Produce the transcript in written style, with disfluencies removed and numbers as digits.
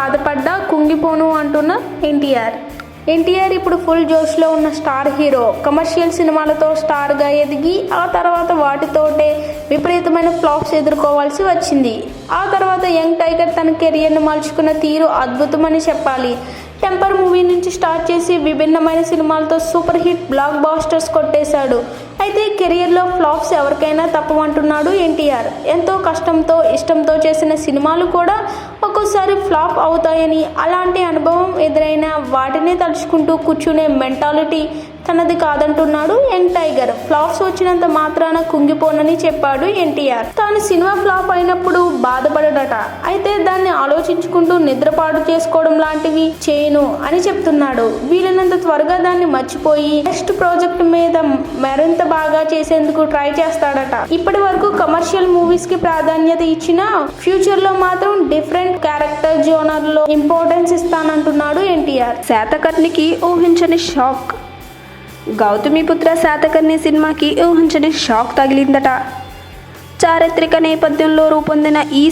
బాధపడ్డా కుంగిపోను అంటున్న ఎన్టీఆర్ ఇప్పుడు ఫుల్ జోష్లో ఉన్న స్టార్ హీరో. కమర్షియల్ సినిమాలతో స్టార్గా ఎదిగి ఆ తర్వాత వాటితోటే విపరీతమైన ఫ్లాప్స్ ఎదుర్కోవాల్సి వచ్చింది. ఆ తర్వాత యంగ్ టైగర్ తన కెరియర్ను మలుచుకున్న తీరు అద్భుతమని చెప్పాలి. టెంపర్ మూవీ నుంచి స్టార్ట్ చేసి విభిన్నమైన సినిమాలతో సూపర్ హిట్ బ్లాక్ బాస్టర్స్ కొట్టేశాడు. అయితే కెరియర్లో ఫ్లాప్స్ ఎవరికైనా తప్పమంటున్నాడు ఎన్టీఆర్. ఎంతో కష్టంతో ఇష్టంతో చేసిన సినిమాలు కూడా ఒక్కోసారి ఫ్లాప్ అవుతాయని, అలాంటి అనుభవం ఎదురైనా వాటినే తలుచుకుంటూ కూర్చునే మెంటాలిటీ తనది కాదంటున్నాడు యంగ్ టైగర్. ఫ్లాప్స్ వచ్చినంత మాత్రాన కుంగిపోనని చెప్పాడు ఎన్టీఆర్. తాను సినిమా ఫ్లాప్ అయినప్పుడు బాధపడడట. అయితే దాన్ని ఆలోచించుకుంటూ నిద్రపాటు చేసుకోవడం లాంటివి చేయను అని చెప్తున్నాడు. వీలైనంత త్వరగా దాన్ని మర్చిపోయి నెక్స్ట్ ప్రాజెక్ట్ మీద మరింత బాగా చేసేందుకు ట్రై చేస్తాడట. ఇప్పటి వరకు కమర్షియల్ మూవీస్ కి ప్రాధాన్యత ఇచ్చినా ఫ్యూచర్ లో మాత్రం డిఫరెంట్ క్యారెక్టర్ జోనర్ లో ఇంపార్టెన్స్ ఇస్తానంటున్నాడు ఎన్టీఆర్. శాతకర్ణికి ఊహించని షాక్. గౌతమిపుత్ర శాతకర్ణి సినిమాకి ఊహించని షాక్ తగిలిందట. చారిత్రక నేపథ్యంలో రూపొందిన ఈ